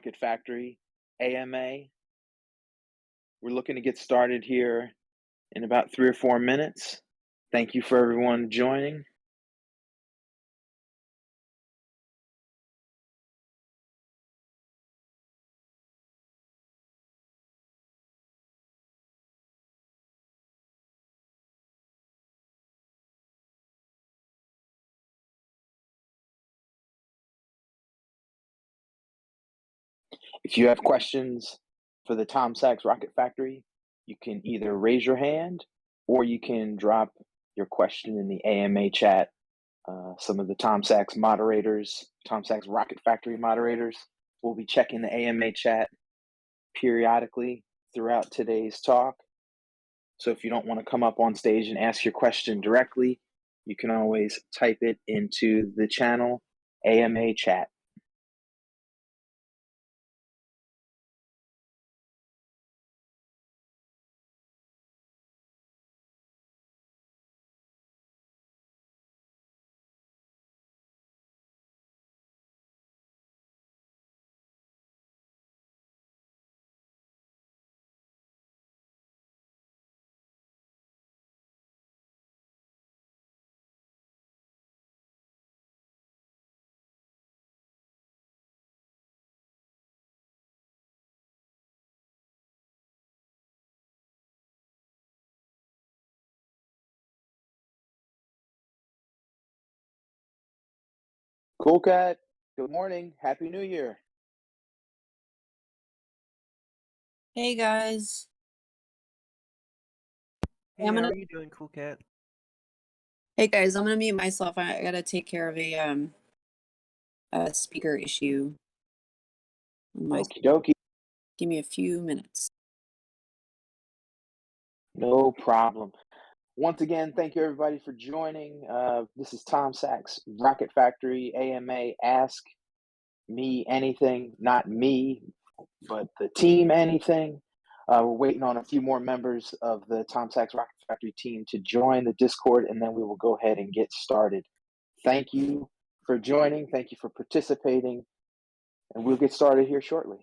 Rocket Factory AMA. We're looking to get started here in about 3 or 4 minutes. Thank you for everyone joining. If you have questions for the Tom Sachs Rocket Factory, you can either raise your hand or you can drop your question in the AMA chat. Some of the Tom Sachs moderators, Tom Sachs Rocket Factory moderators, will be checking the AMA chat periodically throughout today's talk. So if you don't want to come up on stage and ask your question directly, you can always type it into the channel AMA chat. Cool Cat, good morning. Happy New Year. Hey guys. Hey, how are you doing, Cool Cat? Hey guys, I'm gonna mute myself. I gotta take care of a speaker issue. Okie dokie. Give me a few minutes. No problem. Once again, thank you everybody for joining. This is Tom Sachs Rocket Factory AMA Ask Me Anything, not me, but the team anything. We're waiting on a few more members of the Tom Sachs Rocket Factory team to join the Discord, and then we will go ahead and get started. Thank you for joining. Thank you for participating, and we'll get started here shortly.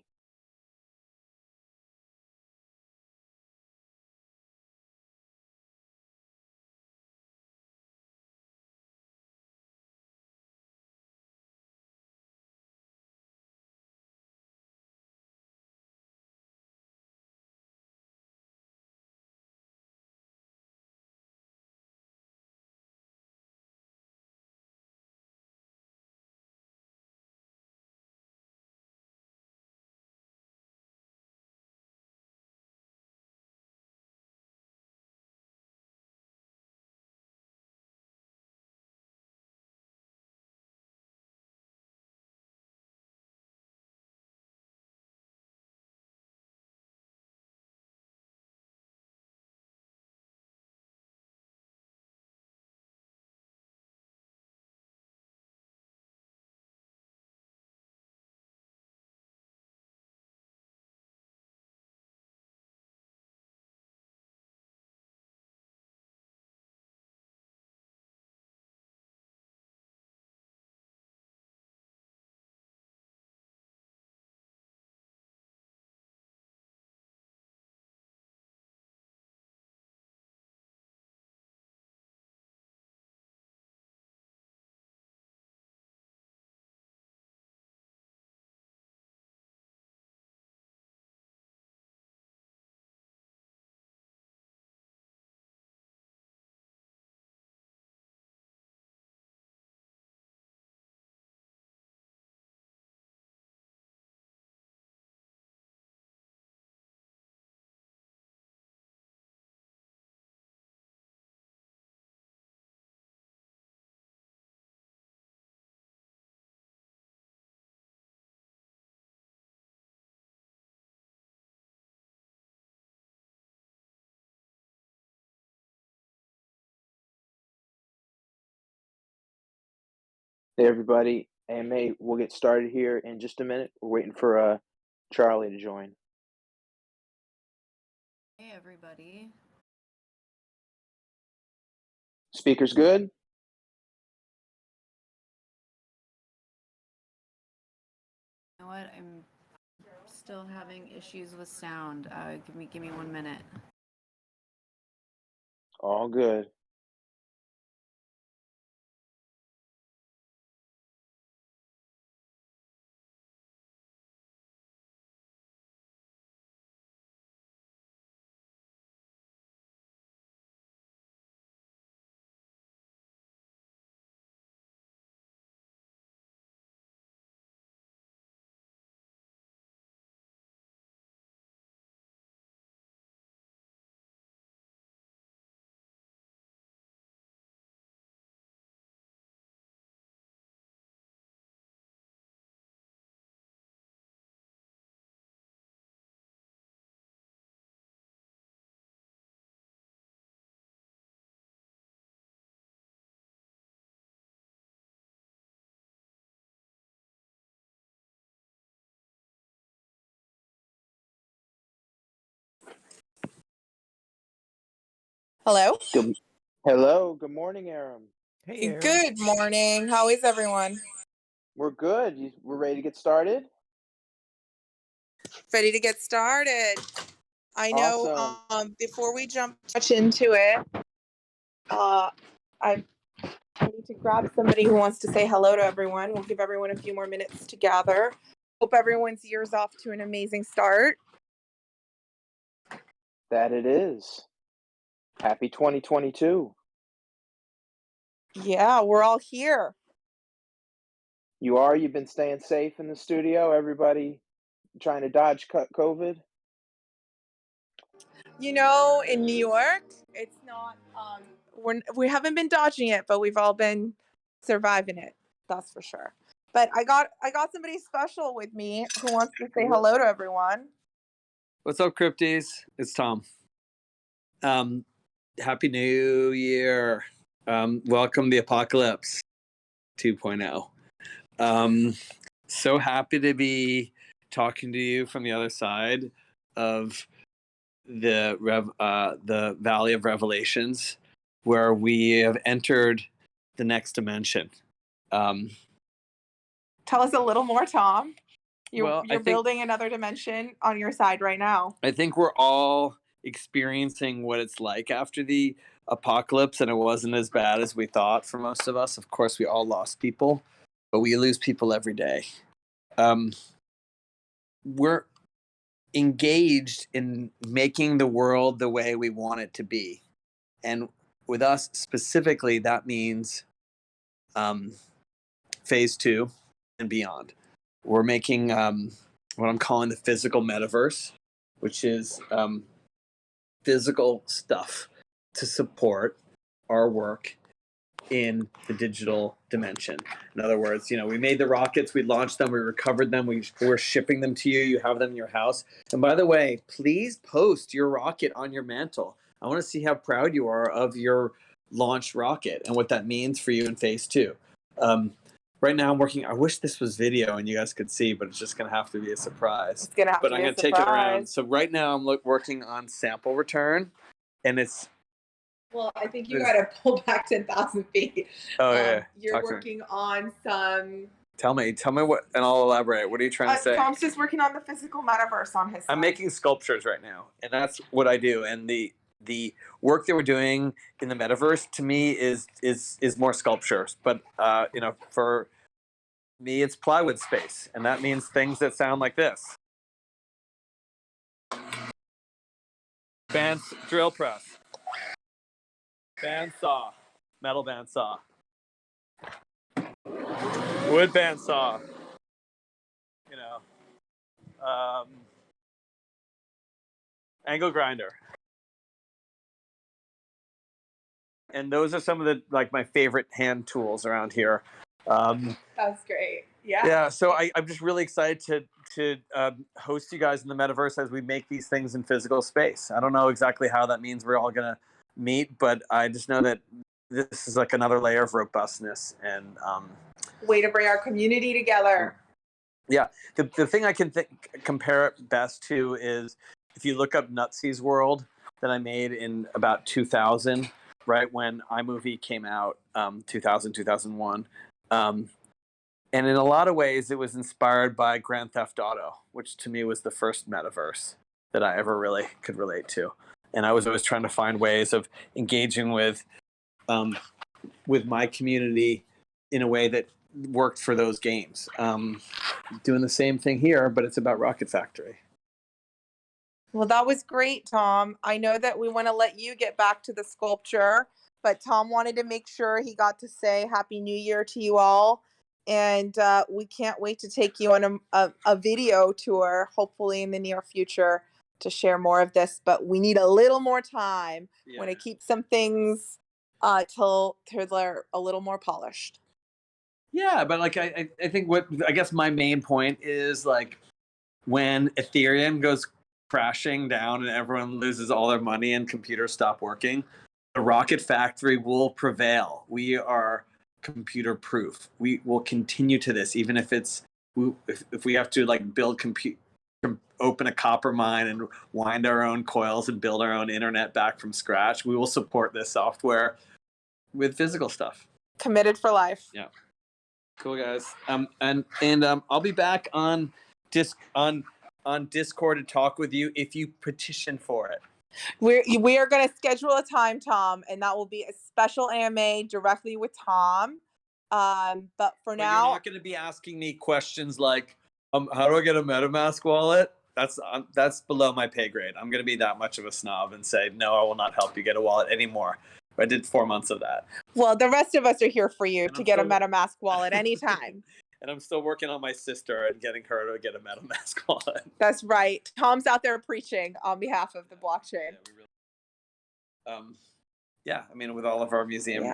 Hey everybody, AMA, we'll get started here in just a minute. We're waiting for Charlie to join. Hey everybody. Speakers good? You know what? I'm still having issues with sound. Give me 1 minute. All good. Hello. Hello. Good morning, Aram. Hey, Aaron. Good morning. How is everyone? We're good. We're ready to get started? Ready to get started. I know Awesome. before we jump much into it, I need to grab somebody who wants to say hello to everyone. We'll give everyone a few more minutes to gather. Hope everyone's year's off to an amazing start. That it is. Happy 2022. Yeah, we're all here. You've been staying safe in the studio? Everybody trying to dodge COVID? You know, in New York, it's not we haven't been dodging it, but we've all been surviving it. That's for sure. But I got somebody special with me who wants to say hello to everyone. What's up, Crypties? It's Tom. Happy New Year. Welcome the Apocalypse 2.0. So happy to be talking to you from the other side of the Valley of Revelations, where we have entered the next dimension. Tell us a little more, Tom. You're I think- building another dimension on your side right now. I think we're all experiencing what it's like after the apocalypse, and it wasn't as bad as we thought for most of us. Of course, we all lost people, but we lose people every day. We're engaged in making the world the way we want it to be. And with us specifically, that means phase 2 and beyond. We're making what I'm calling the physical metaverse, which is physical stuff to support our work in the digital dimension. In other words, we made the rockets, we launched them, we recovered them, we're shipping them to you, you have them in your house. And by the way, please post your rocket on your mantle. I want to see how proud you are of your launched rocket and what that means for you in phase 2. Right now I'm working, I wish this was video and you guys could see, but it's just going to have to be a surprise. It's going to have but to I'm be going to take it around. So right now I'm working on sample return, and it's... Well, I think you got to pull back 10,000 feet. Oh, yeah. You're working on some... Tell me what, and I'll elaborate. What are you trying to say? Tom's just working on the physical metaverse on his side. I'm making sculptures right now, and that's what I do. And the work that we're doing in the metaverse, to me, is more sculptures. But for me, it's plywood space, and that means things that sound like this. Drill press. Bandsaw. Metal bandsaw. Wood bandsaw. Angle grinder. And those are some of the my favorite hand tools around here. That's great. Yeah. Yeah. So I'm just really excited to host you guys in the metaverse as we make these things in physical space. I don't know exactly how that means we're all gonna meet, but I just know that this is another layer of robustness and way to bring our community together. Yeah. The thing I can compare it best to is if you look up Nutsy's World that I made in about 2000. Right when iMovie came out, 2000, 2001, And in a lot of ways, it was inspired by Grand Theft Auto, which to me was the first metaverse that I ever really could relate to. And I was always trying to find ways of engaging with my community in a way that worked for those games. Doing the same thing here, but it's about Rocket Factory. Well, that was great, Tom. I know that we want to let you get back to the sculpture, but Tom wanted to make sure he got to say Happy New Year to you all. And we can't wait to take you on a video tour, hopefully in the near future, to share more of this. But we need a little more time. Yeah. Want to keep some things till they're a little more polished. Yeah, but like I think what I guess my main point is like when Ethereum goes crashing down and everyone loses all their money and computers stop working, the Rocket Factory will prevail. We are computer proof. We will continue to this, even if if we have to like open a copper mine and wind our own coils and build our own internet back from scratch. We will support this software with physical stuff. Committed for life. Yeah. Cool, guys. And I'll be back on Discord to talk with you if you petition for it. We are going to schedule a time, Tom, and that will be a special AMA directly with Tom. But for now, you're not going to be asking me questions like, how do I get a MetaMask wallet? That's below my pay grade. I'm going to be that much of a snob and say, no, I will not help you get a wallet anymore. I did 4 months of that. Well, the rest of us are here for you to get a MetaMask wallet anytime. And I'm still working on my sister and getting her to get a MetaMask wallet. That's right. Tom's out there preaching on behalf of the blockchain. Yeah, I mean, with all of our museum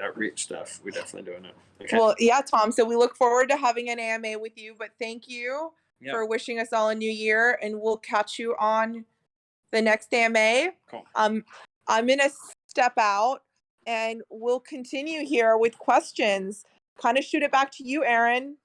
outreach stuff, we're definitely doing it. Okay. Well, yeah, Tom. So we look forward to having an AMA with you. But thank you for wishing us all a new year, and we'll catch you on the next AMA. Cool. I'm gonna step out, and we'll continue here with questions. Kind of shoot it back to you, Aaron.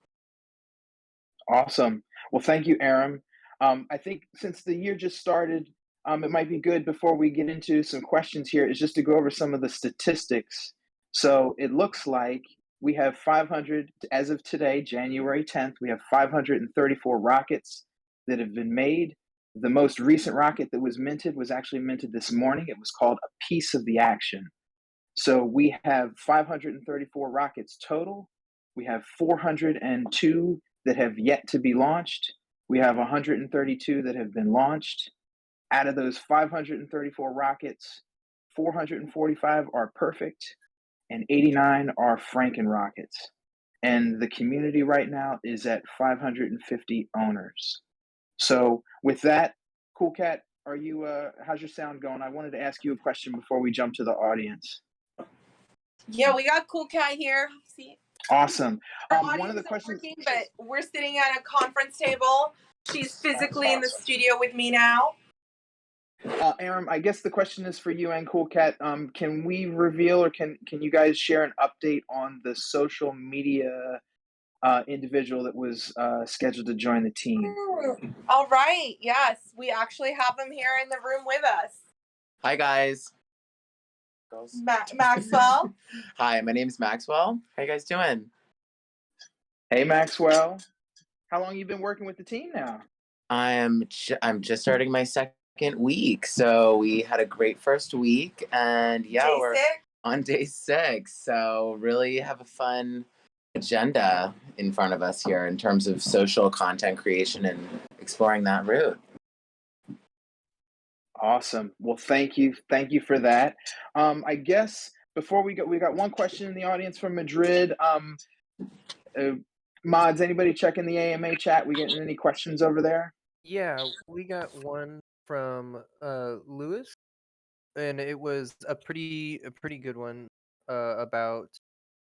Awesome. Well, thank you, Aaron. I think since the year just started, it might be good before we get into some questions here is just to go over some of the statistics. So it looks like we have 500, as of today, January 10th, we have 534 rockets that have been made. The most recent rocket that was minted was actually minted this morning. It was called a Piece of the Action. So we have 534 rockets total. We have 402 that have yet to be launched. We have 132 that have been launched. Out of those 534 rockets, 445 are perfect and 89 are Franken rockets. And the community right now is at 550 owners. So with that, Cool Cat, are you how's your sound going? I wanted to ask you a question before we jump to the audience. Yeah, we got Cool Cat here. See, awesome. One of the questions, working, but we're sitting at a conference table. She's physically in the studio with me now. Aaron, I guess the question is for you and Cool Cat. Can we reveal, or can you guys share an update on the social media individual that was scheduled to join the team? All right. Yes, we actually have him here in the room with us. Hi, guys. Maxwell. Hi, my name's Maxwell. How you guys doing? Hey, Maxwell. How long you been working with the team now? I'm just starting my second week, so we had a great first week, and yeah, we're on day 6. So really have a fun agenda in front of us here in terms of social content creation and exploring that route. Awesome. Well, thank you for that. I guess before we got one question in the audience from Madrid. Mods, anybody checking the AMA chat? We getting any questions over there? Yeah, we got one from Lewis, and it was a pretty good one about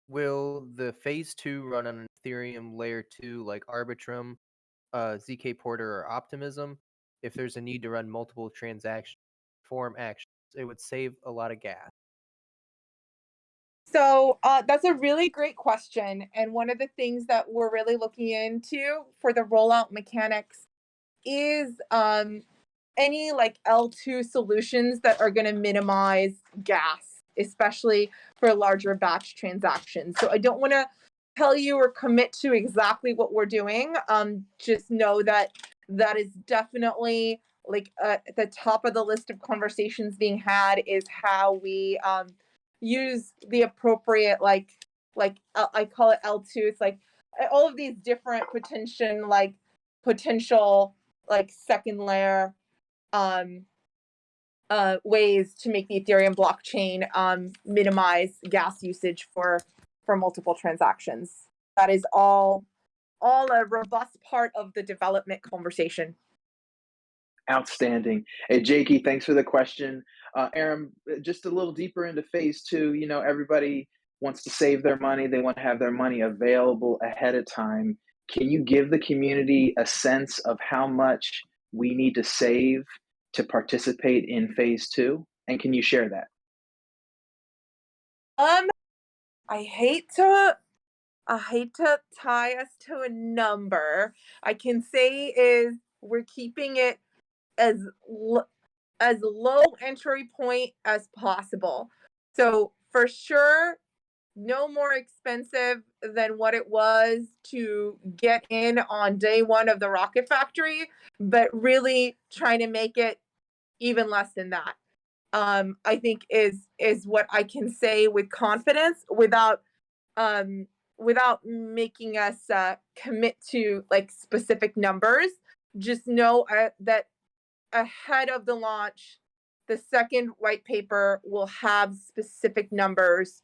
will the phase 2 run on an Ethereum layer 2 like Arbitrum, ZK Porter, or Optimism? If there's a need to run multiple transaction form actions, it would save a lot of gas. So that's a really great question. And one of the things that we're really looking into for the rollout mechanics is any like L2 solutions that are going to minimize gas, especially for larger batch transactions. So I don't want to tell you or commit to exactly what we're doing. Just know that that is definitely like at the top of the list of conversations being had is how we use the appropriate I call it L2. It's like all of these different potential second layer ways to make the Ethereum blockchain minimize gas usage for multiple transactions. That is all a robust part of the development conversation. Outstanding. Hey, Jakey, thanks for the question. Aaron, just a little deeper into phase two, you know, everybody wants to save their money. They want to have their money available ahead of time. Can you give the community a sense of how much we need to save to participate in phase two? And can you share that? I hate to tie us to a number. I can say is we're keeping it as low entry point as possible. So for sure, no more expensive than what it was to get in on day one of the Rocket Factory, but really trying to make it even less than that. I think is what I can say with confidence without making us commit to like specific numbers. Just know that ahead of the launch, the second white paper will have specific numbers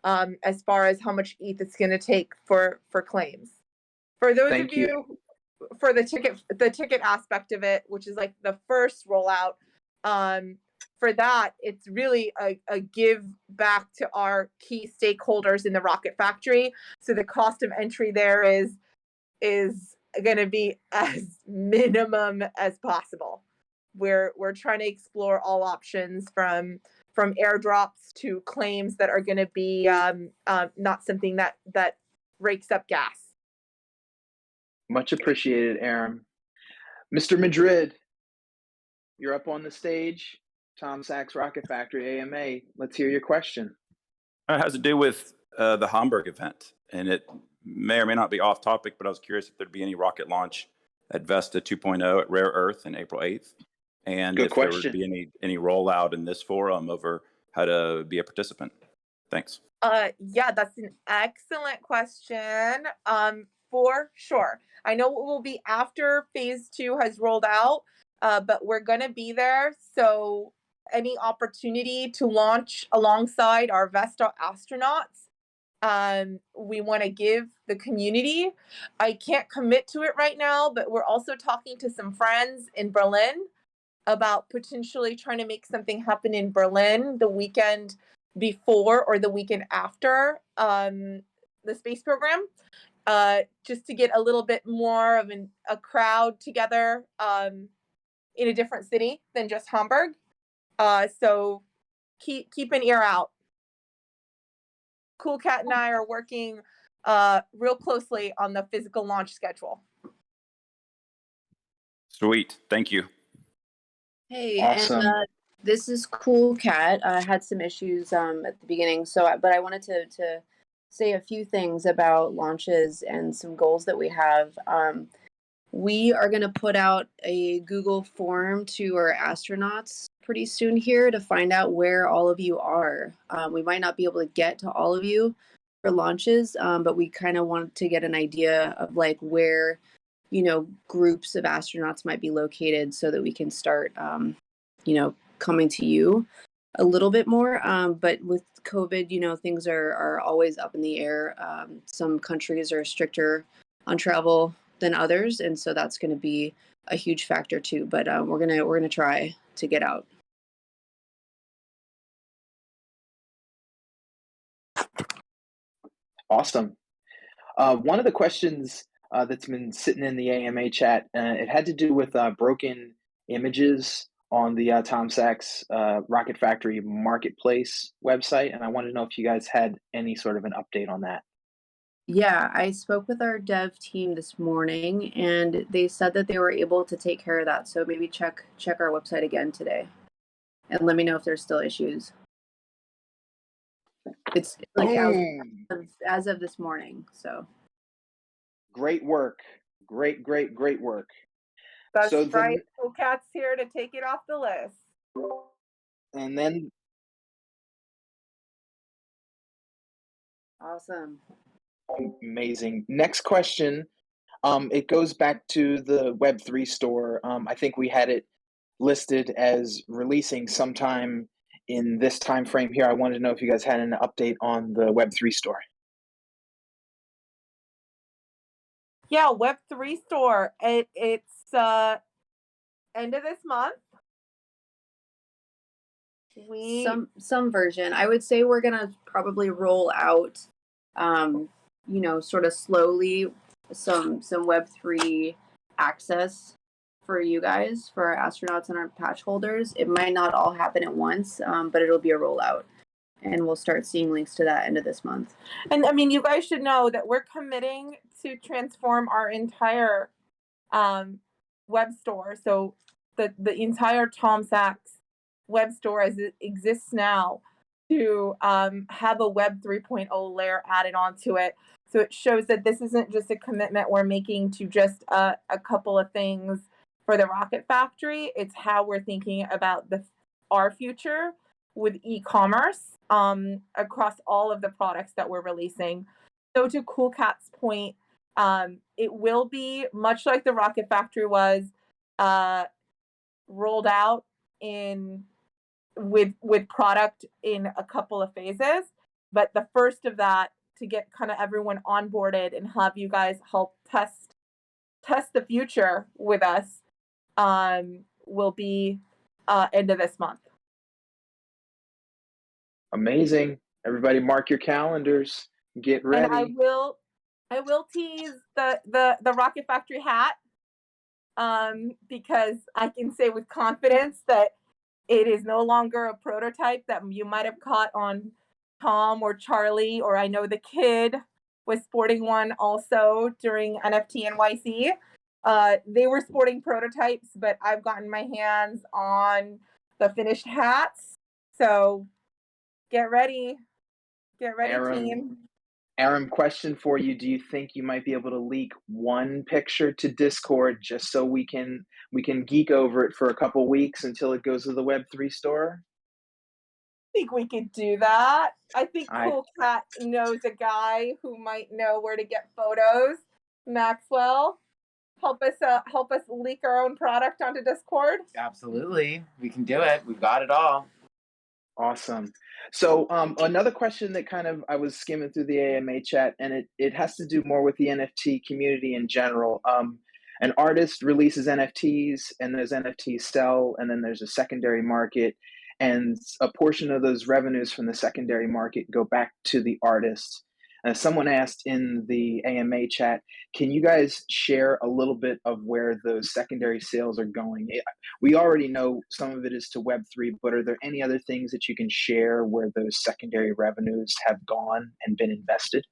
as far as how much ETH it's going to take for claims. For those Thank of you for the ticket aspect of it, which is like the first rollout, for that, it's really a give back to our key stakeholders in the Rocket Factory. So the cost of entry there is going to be as minimum as possible. We're trying to explore all options from airdrops to claims that are going to be not something that rakes up gas. Much appreciated, Aaron. Mr. Madrid, you're up on the stage. Tom Sachs Rocket Factory AMA. Let's hear your question. It has to do with the Hamburg event, and it may or may not be off topic, but I was curious if there'd be any rocket launch at Vesta 2.0 at Rare Earth in April 8th, and Good if there question. would be any rollout in this forum over how to be a participant. Thanks. Yeah, that's an excellent question. For sure. I know it will be after phase 2 has rolled out, but we're going to be there. So any opportunity to launch alongside our Vesta astronauts, we want to give the community. I can't commit to it right now, but we're also talking to some friends in Berlin about potentially trying to make something happen in Berlin the weekend before or the weekend after the space program, just to get a little bit more of a crowd together in a different city than just Hamburg. So keep an ear out. Cool Cat and I are working real closely on the physical launch schedule. Sweet. Thank you. Hey, Awesome. and this is Cool Cat. I had some issues at the beginning, but I wanted to say a few things about launches and some goals that we have. We are going to put out a Google form to our astronauts pretty soon here to find out where all of you are. We might not be able to get to all of you for launches, but we kind of want to get an idea of like where, groups of astronauts might be located so that we can start, coming to you a little bit more. But with COVID, things are always up in the air. Some countries are stricter on travel than others, and so that's going to be a huge factor too. But we're gonna try to get out. Awesome. One of the questions that's been sitting in the AMA chat, it had to do with broken images on the Tom Sachs Rocket Factory Marketplace website, and I wanted to know if you guys had any sort of an update on that. Yeah, I spoke with our dev team this morning, and they said that they were able to take care of that. So maybe check our website again today, and let me know if there's still issues. It's like Boom. as of this morning. So Great work. Great work. That's So right. Cool Cat's here to take it off the list. and then awesome. amazing. Next question. It goes back to the Web3 store. I think we had it listed as releasing sometime in this time frame here. I wanted to know if you guys had an update on the Web3 store. Yeah, Web3 store. It's end of this month. Some version. I would say we're gonna probably roll out, sort of slowly some Web3 access for you guys, for our astronauts and our patch holders. It might not all happen at once, but it'll be a rollout, and we'll start seeing links to that end of this month. And I mean, you guys should know that we're committing to transform our entire web store. So the entire Tom Sachs web store as it exists now to have a Web 3.0 layer added onto it. So it shows that this isn't just a commitment we're making to just a couple of things for the Rocket Factory. It's how we're thinking about our future with e-commerce across all of the products that we're releasing. So to Cool Cat's point, it will be much like the Rocket Factory was rolled out with product in a couple of phases, but the first of that, to get kind of everyone onboarded and have you guys help test the future with us, will be end of this month. Amazing. Everybody mark your calendars. Get ready. And I will tease the Rocket Factory hat, because I can say with confidence that it is no longer a prototype that you might have caught on Tom or Charlie, or I know the kid was sporting one also during NFT NYC. They were sporting prototypes, but I've gotten my hands on the finished hats. So get ready, team. Aram, question for you. Do you think you might be able to leak one picture to Discord just so we can geek over it for a couple weeks until it goes to the Web3 store? I think we could do that. I think Cool Cat knows a guy who might know where to get photos. Maxwell, help us leak our own product onto Discord. Absolutely, we can do it. We've got it all. Awesome. So another question that I was skimming through the AMA chat, and it has to do more with the NFT community in general. An artist releases NFTs, and those NFTs sell, and then there's a secondary market, and a portion of those revenues from the secondary market go back to the artist. Someone asked in the AMA chat, can you guys share a little bit of where those secondary sales are going? We already know some of it is to Web3, but are there any other things that you can share where those secondary revenues have gone and been invested?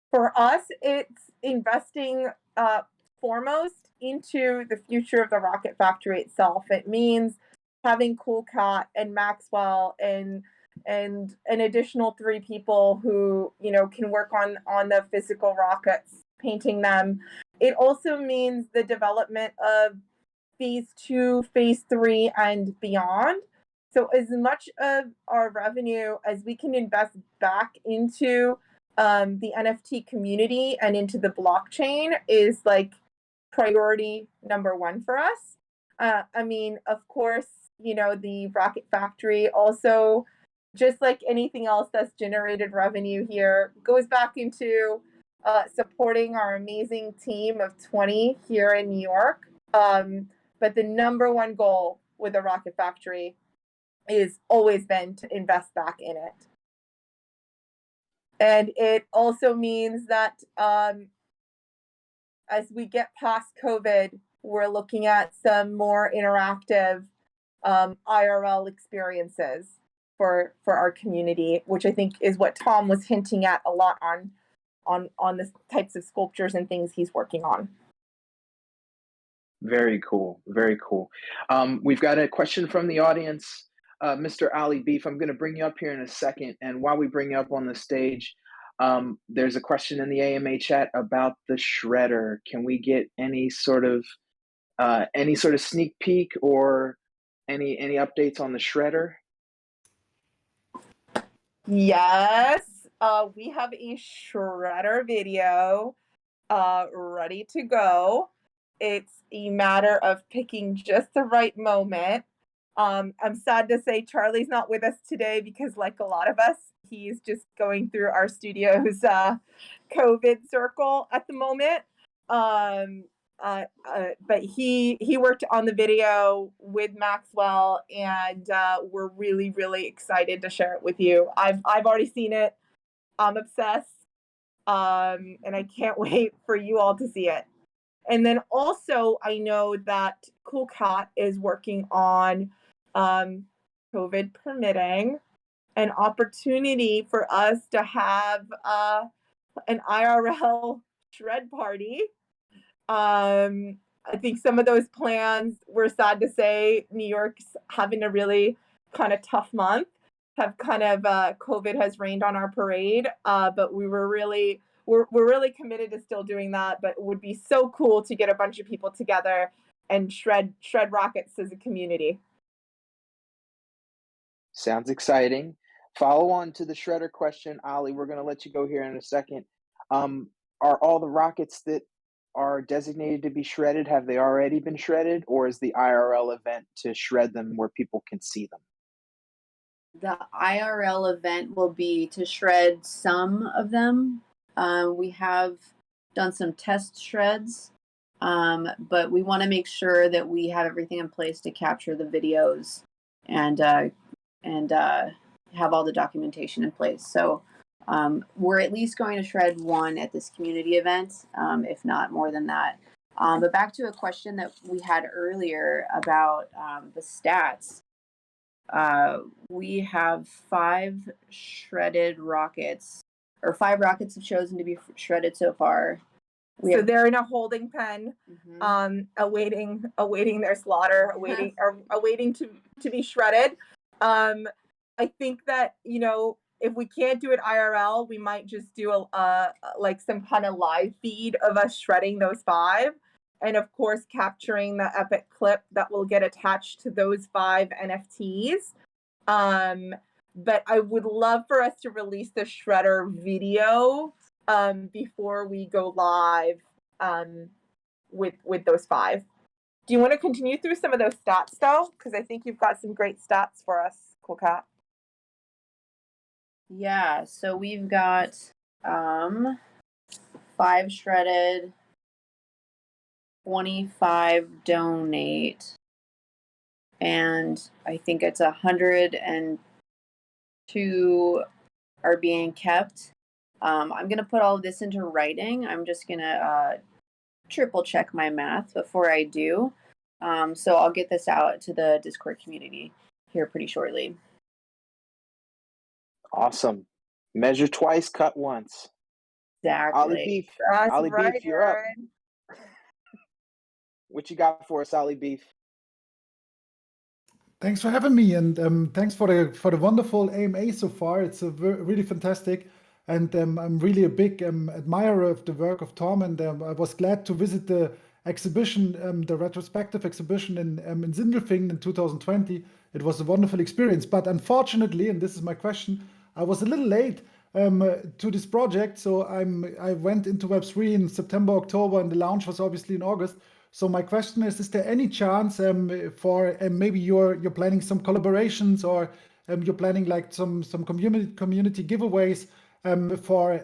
For us, it's investing foremost into the future of the Rocket Factory itself. It means having Cool Cat and Maxwell and an additional 3 people who can work on the physical rockets, painting them. It also means the development of phase 2, phase 3, and beyond. So as much of our revenue as we can invest back into the NFT community and into the blockchain is like priority number 1 for us. I mean, of course, the Rocket Factory also, just like anything else that's generated revenue here, goes back into supporting our amazing team of 20 here in New York. But the number 1 goal with the Rocket Factory is always been to invest back in it. And it also means that as we get past COVID, we're looking at some more interactive IRL experiences for our community, which I think is what Tom was hinting at a lot on the types of sculptures and things he's working on. Very cool. Very cool. We've got a question from the audience. Mr. Ali Beef, I'm going to bring you up here in a second. And while we bring you up on the stage, there's a question in the AMA chat about the shredder. Can we get any sort of sneak peek or any updates on the shredder? Yes, we have a shredder video ready to go. It's a matter of picking just the right moment. I'm sad to say Charlie's not with us today because, like a lot of us, he's just going through our studio's COVID circle at the moment. But he worked on the video with Maxwell, and we're really, really excited to share it with you. I've already seen it. I'm obsessed. And I can't wait for you all to see it. And then also, I know that Cool Cat is working on, COVID permitting, an opportunity for us to have an IRL shred party. I think some of those plans, we're sad to say, New York's having a really kind of tough month. Have kind of COVID has rained on our parade, but we're really committed to still doing that. But it would be so cool to get a bunch of people together and shred rockets as a community. Sounds exciting. Follow on to the shredder question, Ali. We're going to let you go here in a second. Are all the rockets that are designated to be shredded, have they already been shredded, or is the IRL event to shred them where people can see them? The IRL event will be to shred some of them. We have done some test shreds, but we want to make sure that we have everything in place to capture the videos and have all the documentation in place. So we're at least going to shred one at this community event, if not more than that. But back to a question that we had earlier about the stats. We have 5 shredded rockets, or 5 rockets have chosen to be shredded so far. So they're in a holding pen, awaiting their slaughter, awaiting to be shredded. I think that, if we can't do it IRL, we might just do like some kind of live feed of us shredding those 5. And of course, capturing the epic clip that will get attached to those 5 NFTs. But I would love for us to release the shredder video before we go live with those 5. Do you want to continue through some of those stats though? Because I think you've got some great stats for us, Cool Cat. Yeah, so we've got 5 shredded, 25 donate, and I think it's 102 are being kept. I'm going to put all of this into writing. I'm just going to triple check my math before I do. So I'll get this out to the Discord community here pretty shortly. Awesome. Measure twice, cut once. Exactly. Ali Beef. That's Ali right, Beef, you're up. Aaron. What you got for us, Ali Beef? Thanks for having me, and thanks for the wonderful AMA so far. It's really fantastic, and I'm really a big admirer of the work of Tom, and I was glad to visit the exhibition, the retrospective exhibition in Sindelfingen in 2020. It was a wonderful experience, but unfortunately, and this is my question, I was a little late to this project, so I went into Web3 in September, October, and the launch was obviously in August. So my question is there any chance for maybe you're planning some collaborations, or you're planning like some community giveaways for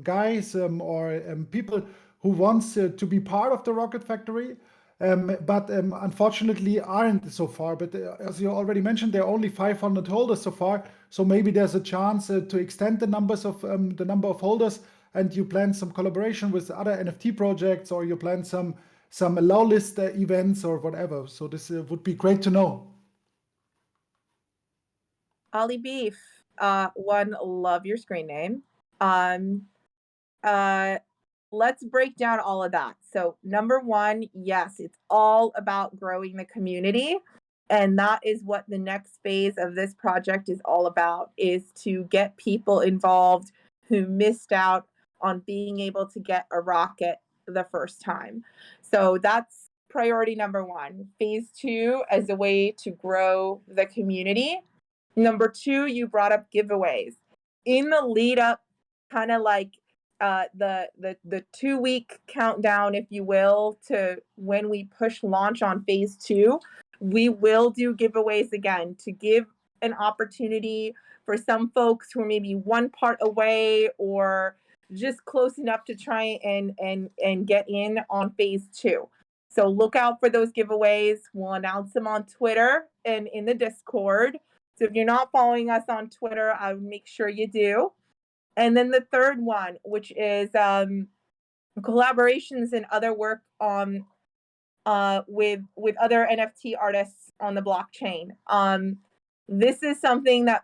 guys or people who wants to be part of the Rocket Factory, but unfortunately aren't so far. But as you already mentioned, there are only 500 holders so far. So maybe there's a chance to extend the number of holders, and you plan some collaboration with other NFT projects, or you plan some allow list events or whatever. So this would be great to know. Ali Beef, love your screen name. Let's break down all of that. So number 1, yes, it's all about growing the community. And that is what the next phase of this project is all about, is to get people involved who missed out on being able to get a rocket the first time. So that's priority number one. Phase two as a way to grow the community. Number two, you brought up giveaways. In the lead up, kind of like the 2-week countdown, if you will, to when we push launch on phase two, we will do giveaways again to give an opportunity for some folks who are maybe one part away or just close enough to try and get in on phase two. So look out for those giveaways. We'll announce them on Twitter and in the Discord. So if you're not following us on Twitter, I would make sure you do. And then the third one, which is collaborations and other work on with other NFT artists on the blockchain. This is something that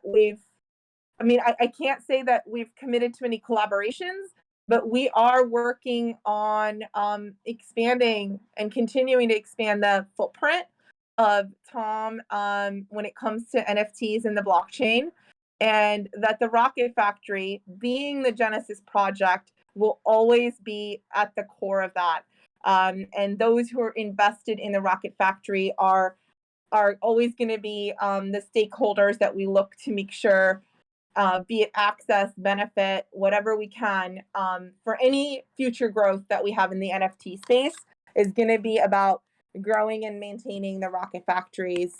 I can't say that we've committed to any collaborations, but we are working on expanding and continuing to expand the footprint of Tom when it comes to NFTs in the blockchain, and that the Rocket Factory, being the Genesis project, will always be at the core of that. And those who are invested in the Rocket Factory are always going to be the stakeholders that we look to make sure, be it access, benefit, whatever we can, for any future growth that we have in the NFT space is going to be about growing and maintaining the Rocket Factory's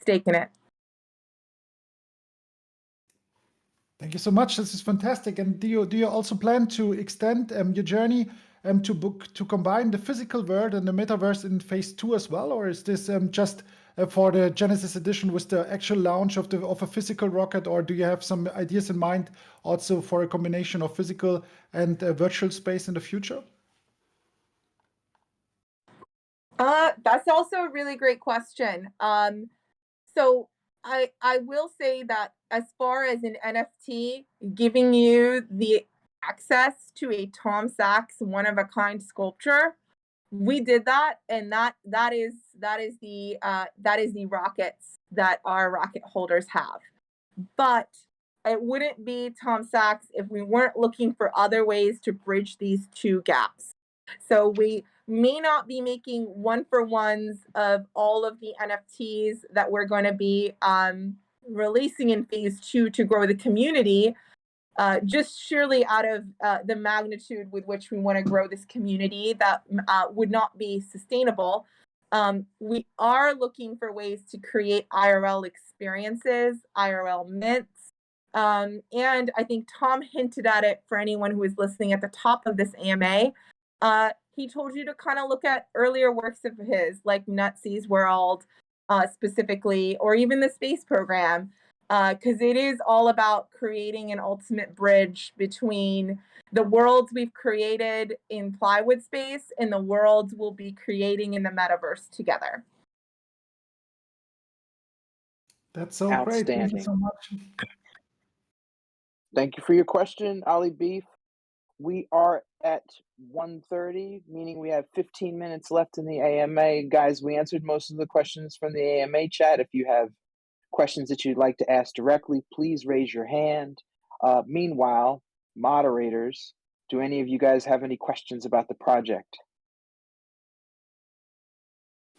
stake in it. Thank you so much. This is fantastic. And do you also plan to extend your journey to combine the physical world and the metaverse in phase 2 as well, or is this just for the Genesis edition with the actual launch of a physical rocket, or do you have some ideas in mind also for a combination of physical and virtual space in the future? That's also a really great question. So I will say that as far as an NFT, giving you the access to a Tom Sachs one-of-a-kind sculpture, we did that, and that is the rockets that our rocket holders have. But it wouldn't be Tom Sachs if we weren't looking for other ways to bridge these two gaps. So we may not be making one-for-ones of all of the NFTs that we're going to be releasing in phase 2 to grow the community, just surely out of the magnitude with which we want to grow this community that would not be sustainable. We are looking for ways to create IRL experiences, IRL mints. And I think Tom hinted at it for anyone who is listening at the top of this AMA. He told you to kind of look at earlier works of his, like Nutsy's World, specifically, or even the space program, because it is all about creating an ultimate bridge between the worlds we've created in plywood space and the worlds we'll be creating in the metaverse together. That's so great. Thank you so much. Thank you for your question, Ali Beef. We are at 1:30, meaning we have 15 minutes left in the AMA. Guys, we answered most of the questions from the AMA chat. If you have questions that you'd like to ask directly, please raise your hand. Meanwhile, moderators, do any of you guys have any questions about the project?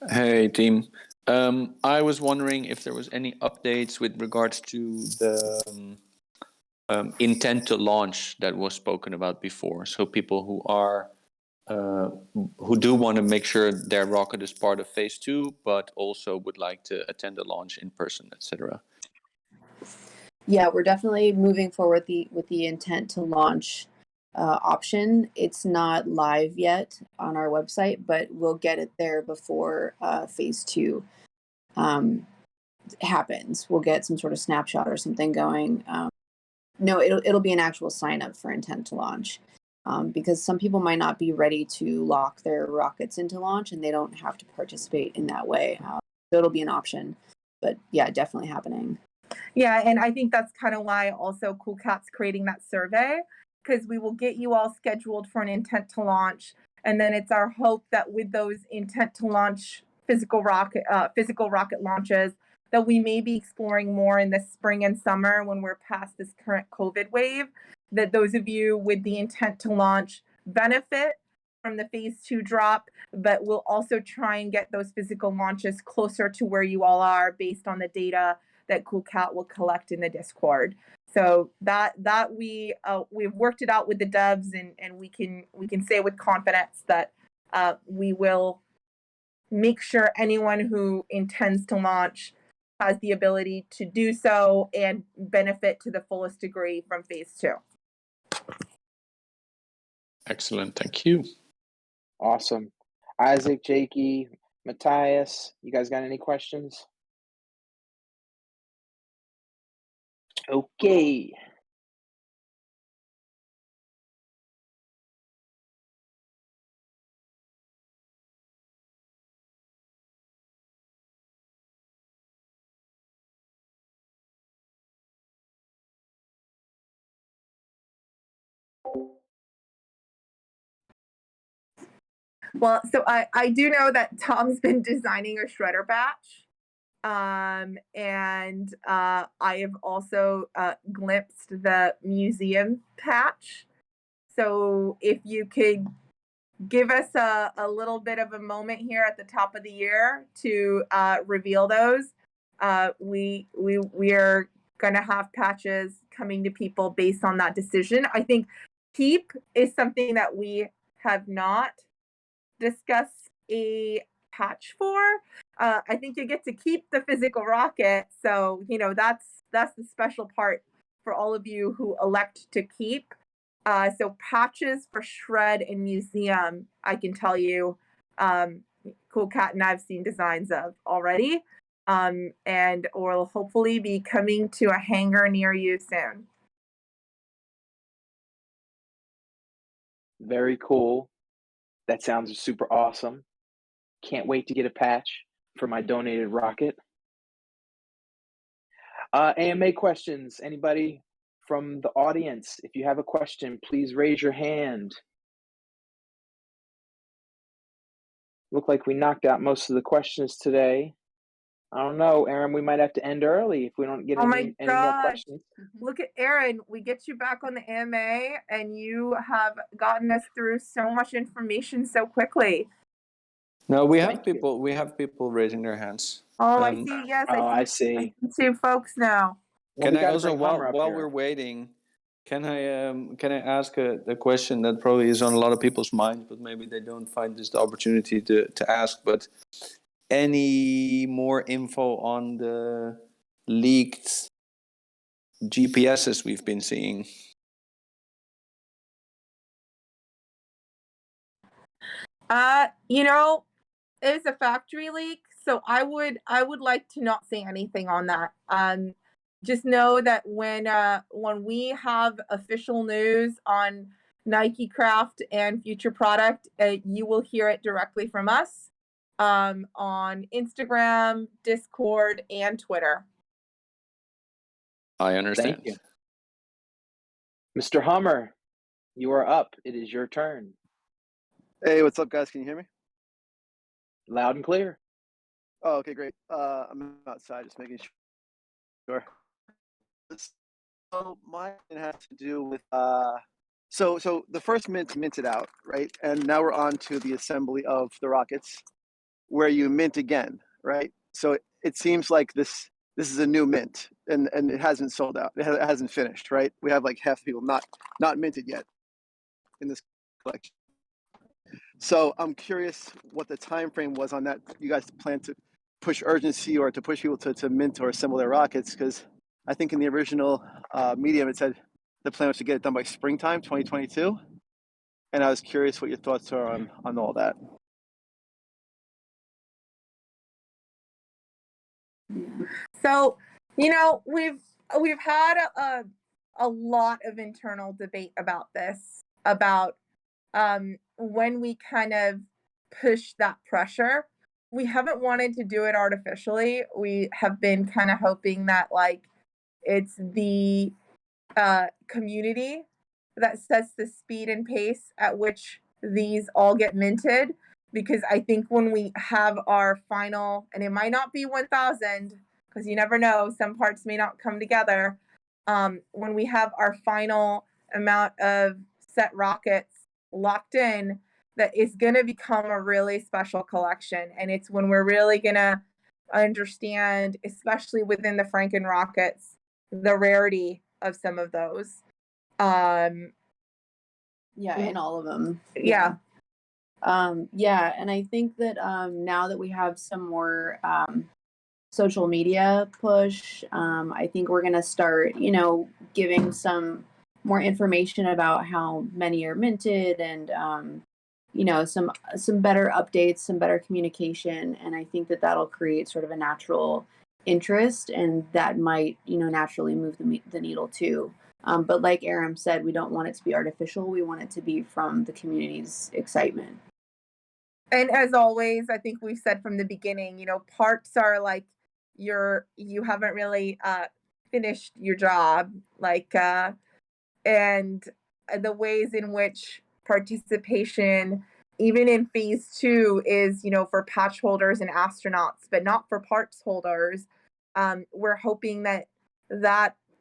Hey, team. I was wondering if there was any updates with regards to the intent to launch that was spoken about before. So people who are who do want to make sure their rocket is part of phase 2, but also would like to attend the launch in person, etc. Yeah, we're definitely moving forward with the intent to launch option. It's not live yet on our website, but we'll get it there before phase 2 happens. We'll get some sort of snapshot or something going. No, it'll be an actual sign up for intent to launch, because some people might not be ready to lock their rockets into launch, and they don't have to participate in that way. So it'll be an option, but yeah, definitely happening. Yeah, and I think that's kind of why also Cool Cat's creating that survey, because we will get you all scheduled for an intent to launch, and then it's our hope that with those intent to launch physical rocket launches that we may be exploring more in the spring and summer when we're past this current COVID wave, that those of you with the intent to launch benefit from the phase 2 drop, but we'll also try and get those physical launches closer to where you all are based on the data that CoolCat will collect in the Discord. So that we've worked it out with the devs, and we can say with confidence that we will make sure anyone who intends to launch has the ability to do so and benefit to the fullest degree from phase 2. Excellent, thank you. Awesome. Isaac, Jakey, Matthias, you guys got any questions? Okay. Well, so I do know that Tom's been designing a shredder batch. And I have also glimpsed the museum patch. So if you could give us a little bit of a moment here at the top of the year to reveal those. We are going to have patches coming to people based on that decision. I think keep is something that we have not discussed a patch for. I think you get to keep the physical rocket, so that's the special part for all of you who elect to keep. So patches for shred and museum, I can tell you, CoolCat and I've seen designs of already, and will hopefully be coming to a hangar near you soon. Very cool. That sounds super awesome. Can't wait to get a patch for my donated rocket. AMA questions. Anybody from the audience? If you have a question, please raise your hand. Look like we knocked out most of the questions today. I don't know, Aaron, we might have to end early if we don't get any more questions. Look at Aaron. We get you back on the AMA, and you have gotten us through so much information so quickly. No, we have people raising their hands. Oh, I see. Yes, I see. 2 folks now. Well, Can I also, while we're waiting, can I ask a question that probably is on a lot of people's minds, but maybe they don't find this the opportunity to ask, but any more info on the leaked GPSs we've been seeing? It's a factory leak, so I would like to not say anything on that. Just know that when we have official news on Nike Craft and future product, you will hear it directly from us on Instagram, Discord, and Twitter. I understand. Thank you. Mr. Hummer, you are up. It is your turn. Hey, what's up, guys? Can you hear me? Loud and clear. Oh, okay, great. I'm outside, just making sure. So mine has to do with so the first minted out, right? And now we're on to the assembly of the rockets, where you mint again, right? So it seems like this is a new mint, and it hasn't sold out. It hasn't finished, right? We have like half the people not minted yet in this collection. So I'm curious what the time frame was on that. You guys plan to push urgency or to push people to mint or assemble their rockets? Because I think in the original medium it said the plan was to get it done by springtime 2022. And I was curious what your thoughts are on all that. So, we've had a lot of internal debate about this, about when we kind of push that pressure. We haven't wanted to do it artificially. We have been kind of hoping that it's the community that sets the speed and pace at which these all get minted. because I think when we have our final, and it might not be 1,000, because you never know, some parts may not come together. When we have our final amount of set rockets locked in, that is going to become a really special collection. And it's when we're really going to understand, especially within the Franken rockets, the rarity of some of those. Yeah, in all of them. Yeah. Yeah, and I think that now that we have some more social media push, I think we're gonna start, giving some more information about how many are minted, and some better updates, some better communication, and I think that that'll create sort of a natural interest, and that might naturally move the needle too. But like Aram said, we don't want it to be artificial. We want it to be from the community's excitement. And as always, I think we've said from the beginning, parts are like you haven't really finished your job, and the ways in which participation, even in phase 2, is, for patch holders and astronauts, but not for parts holders. We're hoping that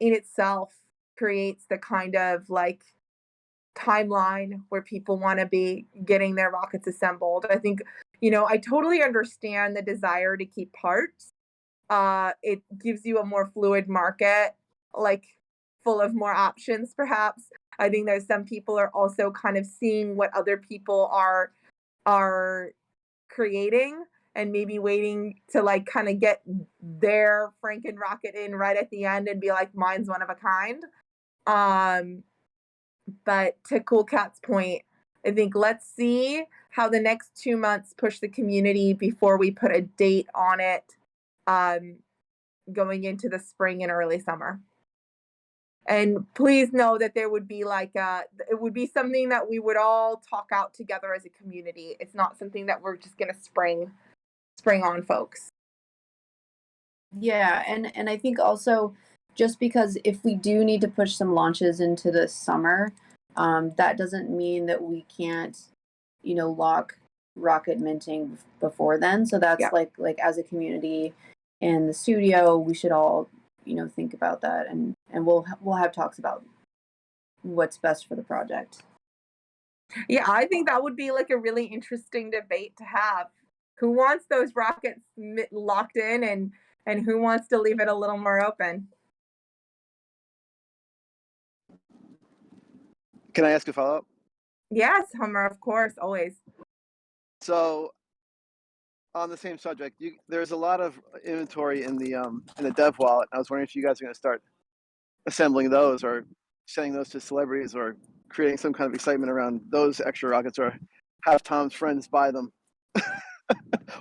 in itself creates the kind of timeline where people want to be getting their rockets assembled. I think, I totally understand the desire to keep parts. It gives you a more fluid market, full of more options, perhaps. I think that some people are also kind of seeing what other people are creating, and maybe waiting to kind of get their Franken rocket in right at the end and be like, mine's one of a kind. But to Cool Cat's point, I think let's see how the next 2 months push the community before we put a date on it, going into the spring and early summer. And please know that there would be it would be something that we would all talk out together as a community. It's not something that we're just going to spring on folks. Yeah, and I think also, just because if we do need to push some launches into the summer, that doesn't mean that we can't, lock rocket minting before then. So that's like as a community and the studio, we should all, think about that, and we'll have talks about what's best for the project. Yeah, I think that would be a really interesting debate to have. Who wants those rockets locked in, and who wants to leave it a little more open? Can I ask a follow-up? Yes, Homer, of course, always. So, on the same subject, there's a lot of inventory in the dev wallet. I was wondering if you guys are going to start assembling those, or sending those to celebrities, or creating some kind of excitement around those extra rockets, or have Tom's friends buy them,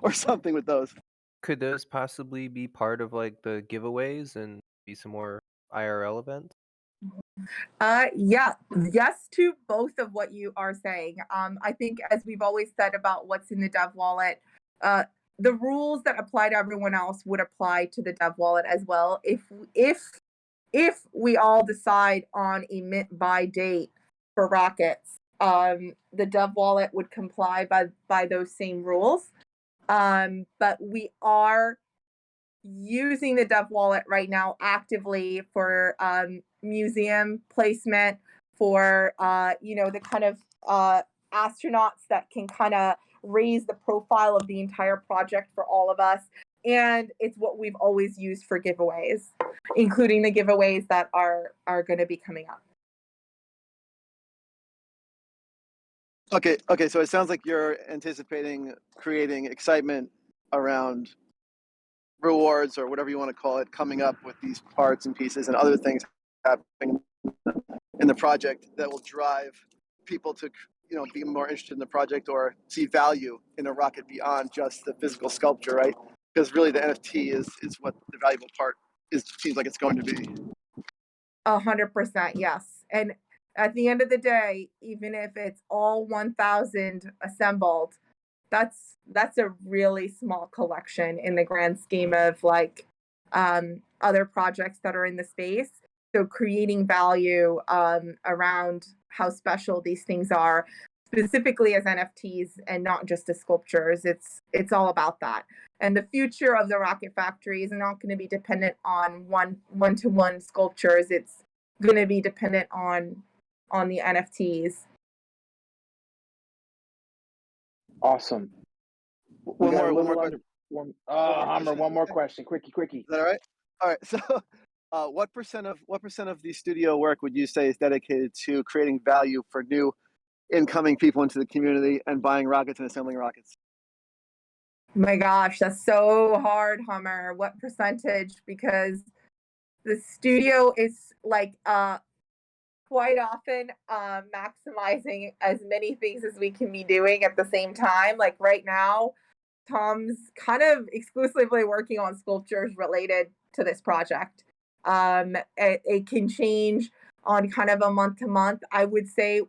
or something with those. Could those possibly be part of the giveaways and be some more IRL events? Yeah, yes to both of what you are saying. I think, as we've always said about what's in the dev wallet, the rules that apply to everyone else would apply to the dev wallet as well. If we all decide on a mint buy date for rockets, the dev wallet would comply by those same rules. But we are using the dev wallet right now actively for museum placement, for the kind of astronauts that can kind of raise the profile of the entire project for all of us. And it's what we've always used for giveaways, including the giveaways that are going to be coming up. Okay. So it sounds like you're anticipating creating excitement around rewards, or whatever you want to call it, coming up with these parts and pieces and other things happening in the project that will drive people to be more interested in the project, or see value in a rocket beyond just the physical sculpture, right? Because really the NFT is what the valuable part seems like it's going to be. 100%, yes. And at the end of the day, even if it's all 1,000 assembled, that's a really small collection in the grand scheme of other projects that are in the space. So creating value around how special these things are specifically as NFTs and not just as sculptures. It's all about that. And the future of the Rocket Factory is not going to be dependent on one-to-one sculptures. It's going to be dependent on the NFTs. Awesome. One more question. Hummer, one more question. Quickie. Is that all right? All right. So, what percent of the studio work would you say is dedicated to creating value for new incoming people into the community and buying rockets and assembling rockets? My gosh, that's so hard, Hummer. What percentage? Because the studio is like quite often maximizing as many things as we can be doing at the same time. Like right now, Tom's kind of exclusively working on sculptures related to this project. It can change on kind of a month to month. I would say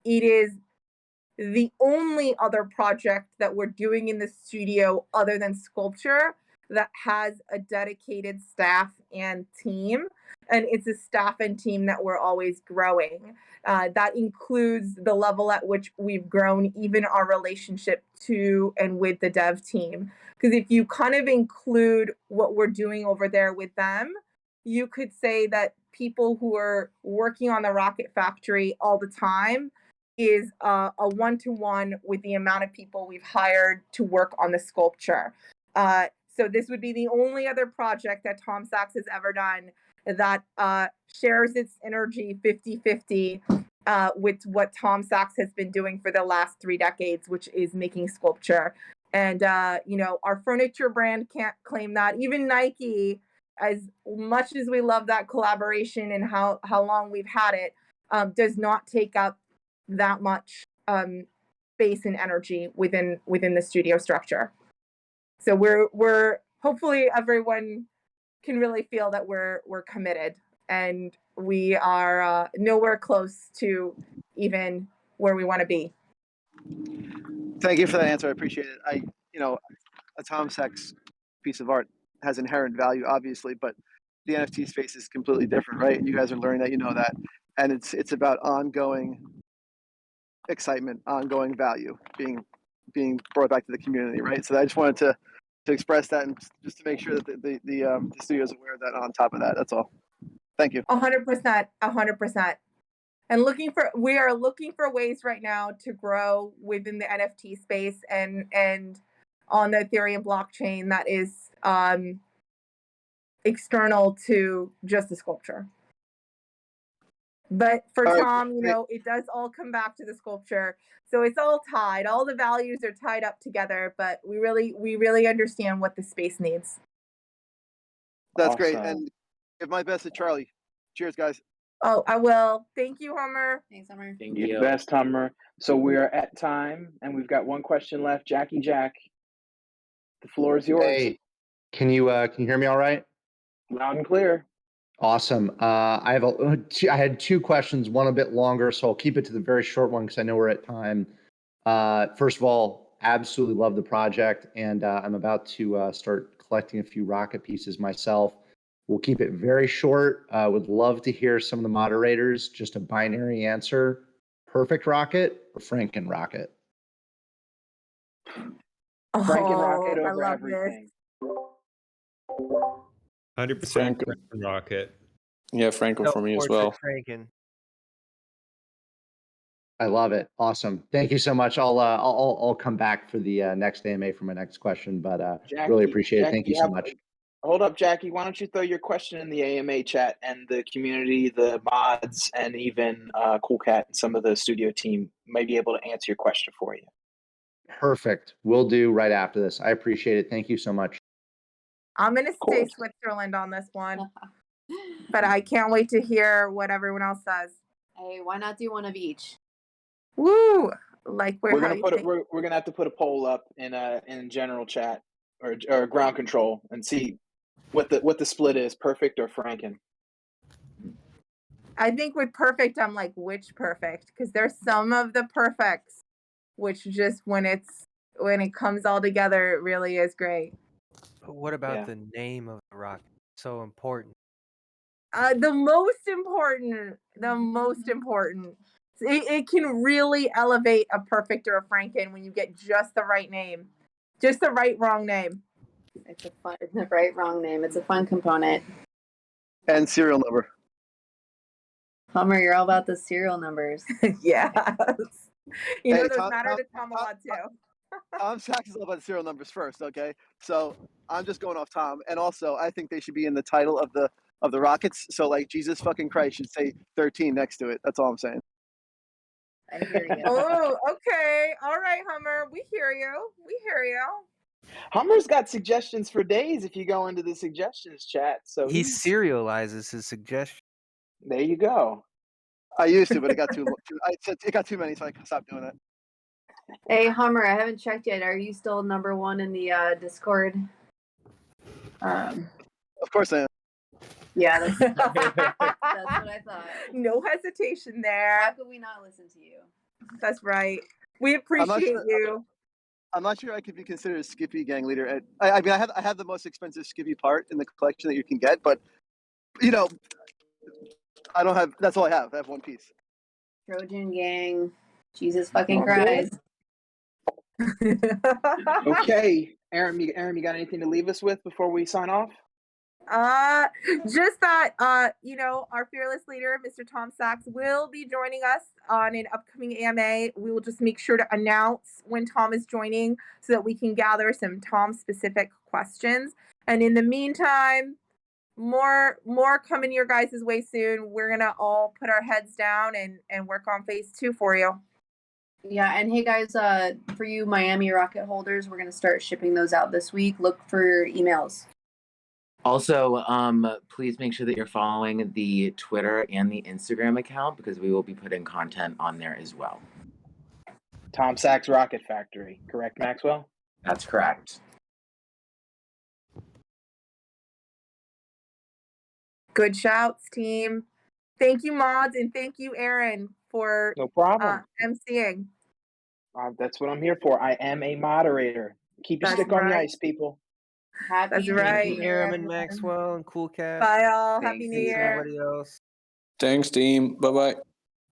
it is the only other project that we're doing in the studio other than sculpture that has a dedicated staff and team. And it's a staff and team that we're always growing. That includes the level at which we've grown, even our relationship to and with the dev team. Because if you kind of include what we're doing over there with them, you could say that people who are working on the Rocket Factory all the time is a one-to-one with the amount of people we've hired to work on the sculpture. So this would be the only other project that Tom Sachs has ever done that shares its energy 50-50 with what Tom Sachs has been doing for the last 3 decades, which is making sculpture. And, our furniture brand can't claim that. Even Nike, as much as we love that collaboration and how long we've had it, does not take up that much space and energy within the studio structure. So we're hopefully everyone can really feel that we're committed, and we are nowhere close to even where we want to be. Thank you for that answer. I appreciate it. A Tom Sachs piece of art has inherent value, obviously, but the NFT space is completely different, right? And you guys are learning that, that, and it's about ongoing excitement, ongoing value being brought back to the community, right? So I just wanted to express that and just to make sure that the studio is aware of that. On top of that, that's all. Thank you. 100%. And we are looking for ways right now to grow within the NFT space and on the Ethereum blockchain that is external to just the sculpture. But for Tom, it does all come back to the sculpture. So it's all tied. All the values are tied up together, but we really understand what the space needs. That's great. And give my best to Charlie. Cheers, guys. Oh, I will. Thank you, Hummer. Thanks, Hummer. Thank You're you. the best, Hummer. So we are at time, and we've got one question left. Jack, the floor is yours. Hey, can you hear me all right? Loud and clear. Awesome. I had 2 questions, one a bit longer, so I'll keep it to the very short one because I know we're at time. First of all, absolutely love the project, and I'm about to start collecting a few rocket pieces myself. We'll keep it very short. Would love to hear some of the moderators, just a binary answer: perfect rocket or Franken rocket? Franken rocket I over love everything. 100% Franken. rocket. Yeah, Franco for me as well. Franken. I love it. Awesome. Thank you so much. I'll come back for the next AMA for my next question, but really appreciate it. Thank you so much. Hold up, Jackie. Why don't you throw your question in the AMA chat, and the community, the mods, and even Cool Cat and some of the studio team may be able to answer your question for you. Perfect. Will do right after this. I appreciate it. Thank you so much. I'm going to stay Switzerland on this one, but I can't wait to hear what everyone else says. Hey, why not do one of each? Woo! Like We're gonna have to put a poll up in general chat or ground control and see what the split is, perfect or Franken. I think with perfect, I'm like, which perfect? Because there's some of the perfects, which just when it comes all together, it really is great. But what about the name of the rocket? So important. The most important. It can really elevate a perfect or a Franken when you get just the right name, just the wrong name. It's the right wrong name. It's a fun component. And serial number. Hummer, you're all about the serial numbers. Yes. You know, Hey, those matter to Tom a lot too. Tom Sachs is all about the serial numbers first, okay? So I'm just going off Tom, and also I think they should be in the title of the Rockets. So like Jesus fucking Christ should say 13 next to it. That's all I'm saying. I hear you. Oh, okay. All right, Hummer. We hear you. We hear you. Hummer's got suggestions for days if you go into the suggestions chat. So He serializes his suggestions. there you go. I used to, but it got it got too many, so I stopped doing it. Hey, Hummer, I haven't checked yet. Are you still number one in the Discord? Of course I am. Yeah, that's what I thought. No hesitation there. How could we not listen to you? That's right. We appreciate you. I'm not sure I could be considered a Skippy gang leader. I mean, I have the most expensive Skippy part in the collection that you can get, but you know, I don't have. That's all I have. I have one piece. Trojan gang. Jesus fucking Okay. Christ. Okay, Aaron, you got anything to leave us with before we sign off? Just that you know, our fearless leader, Mr. Tom Sachs, will be joining us on an upcoming AMA. We will just make sure to announce when Tom is joining so that we can gather some Tom specific questions. And in the meantime, more coming your guys' way soon. We're gonna all put our heads down and work on phase 2 for you. Yeah, and hey guys, for you Miami rocket holders, we're gonna start shipping those out this week. Look for your emails. Also, please make sure that you're following the Twitter and the Instagram account because we will be putting content on there as well. Tom Sachs Rocket Factory, correct, Maxwell? That's correct. Good shouts, team. Thank you, mods, and thank you, Aaron, for No problem. emceeing. That's what I'm here for. I am a moderator. Keep your That's stick on the right. ice, people. Happy That's New right. Thank you, Year, Aaron, everyone. Maxwell, and Cool Cat. Bye, all. Happy Thanks, New Thanks, Year. Everybody else. Thanks, team. Bye bye.